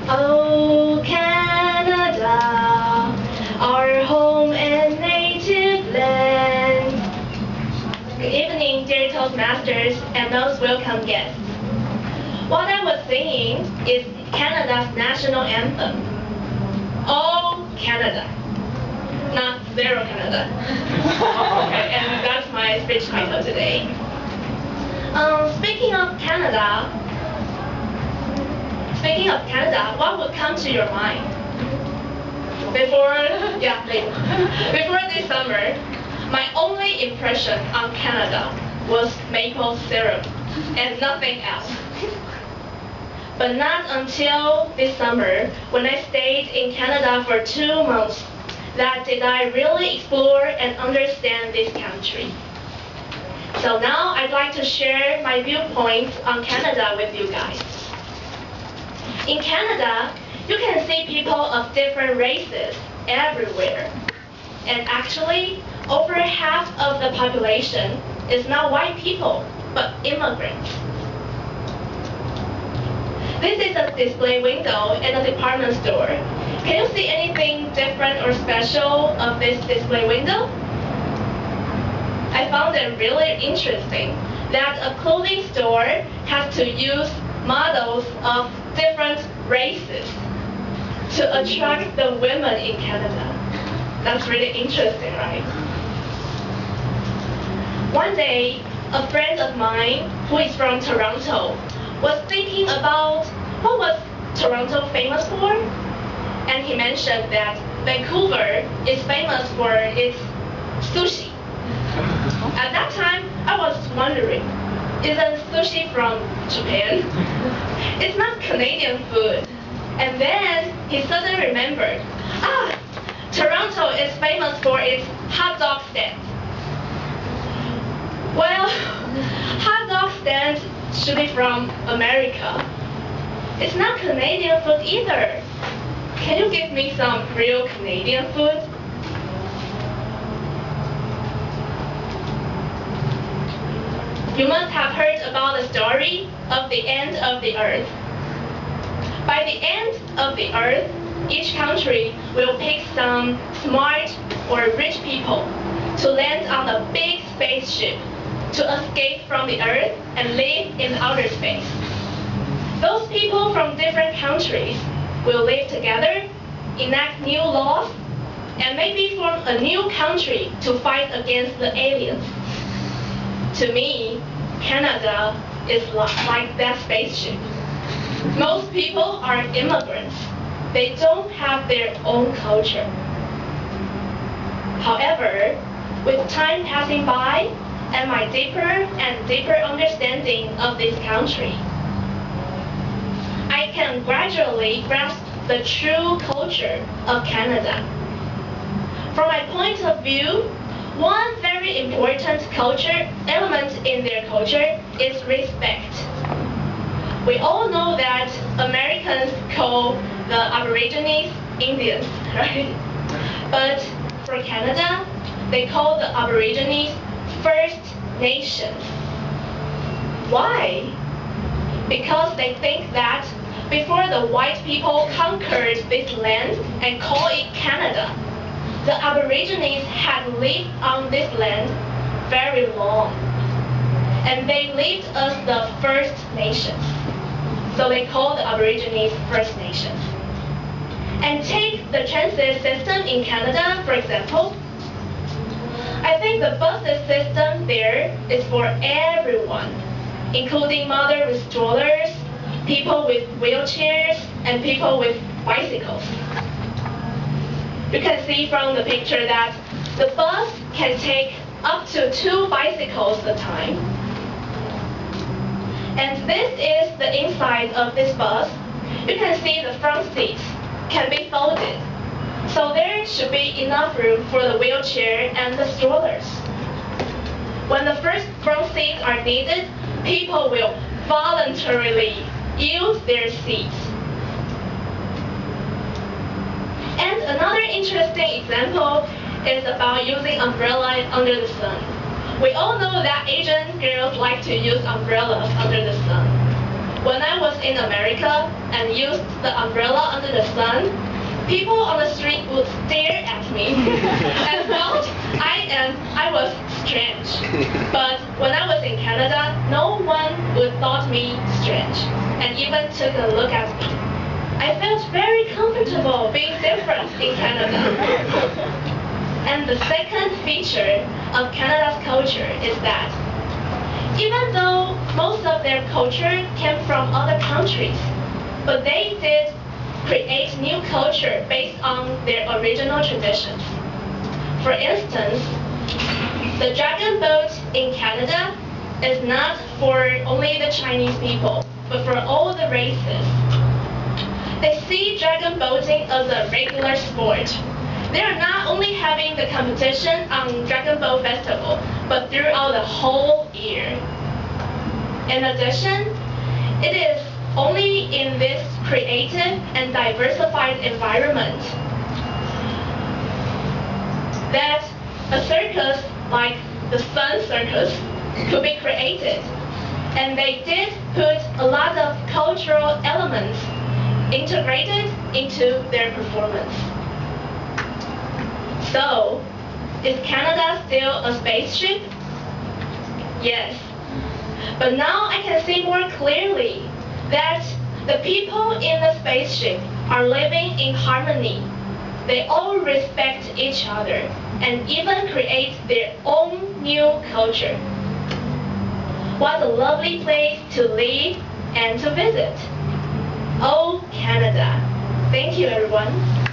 Oh, Canada, our home and native land. Good evening, dear Toastmasters and most welcome guests. What I was singing is Canada's national anthem. Oh, Canada. Not Zero Canada. Okay, and that's my speech title today. Speaking of Canada, what would come to your mind? Before this summer, my only impression on Canada was maple syrup and nothing else. But not until this summer, when I stayed in Canada for 2 months, that did I really explore and understand this country. So now I'd like to share my viewpoints on Canada with you guys. In Canada, you can see people of different races everywhere. And actually, over half of the population is not white people, but immigrants. This is a display window in a department store. Can you see anything different or special of this display window? I found it really interesting that a clothing store has to use models of different races to attract the women in Canada. That's really interesting, right? One day, a friend of mine who is from Toronto was thinking about what was Toronto famous for, and he mentioned that Vancouver is famous for its sushi. At that time, I was wondering, isn't sushi from Japan? It's not Canadian food. And then he suddenly remembered, Toronto is famous for its hot dog stand. Well, hot dog stand should be from America. It's not Canadian food either. Can you give me some real Canadian food? You must have heard about the story of the end of the earth. By the end of the earth, each country will pick some smart or rich people to land on a big spaceship to escape from the earth and live in outer space. Those people from different countries will live together, enact new laws, and maybe form a new country to fight against the aliens. To me, Canada is like that spaceship. Most people are immigrants. They don't have their own culture. However, with time passing by and my deeper and deeper understanding of this country, I can gradually grasp the true culture of Canada. From my point of view, one very important culture element in their culture is respect. We all know that Americans call the Aborigines Indians, right? But for Canada, they call the Aborigines First Nations. Why? Because they think that before the white people conquered this land and called it Canada, the Aborigines had lived on this land very long. And they lived as the First Nations. So they call the Aborigines First Nations. And take the transit system in Canada, for example. I think the bus system there is for everyone, including mothers with strollers, people with wheelchairs, and people with bicycles. You can see from the picture that the bus can take up to 2 bicycles at a time. And this is the inside of this bus. You can see the front seats can be folded. So there should be enough room for the wheelchair and the strollers. When the first front seats are needed, people will voluntarily use their seats. And another interesting example is about using umbrella under the sun. We all know that Asian girls like to use umbrellas under the sun. when I was in America and used the umbrella under the sun, people on the street would stare at me and felt I was strange. But when I was in Canada, no one would thought me strange and even took a look at me. I felt very comfortable being different in Canada. And the second feature of Canada's culture is that even though most of their culture came from other countries, but they did create new culture based on their original traditions. For instance, the dragon boat in Canada is not for only the Chinese people, but for all the races. They see dragon boating as a regular sport. They are not only having the competition on Dragon Boat Festival, but throughout the whole year. In addition, it is only in this creative and diversified environment that a circus like the Sun Circus could be created. And they did put a lot of cultural elements integrated into their performance. So, is Canada still a spaceship? Yes. But now I can see more clearly that the people in the spaceship are living in harmony. They all respect each other and even create their own new culture. What a lovely place to live and to visit. Oh, Canada. Thank you, everyone.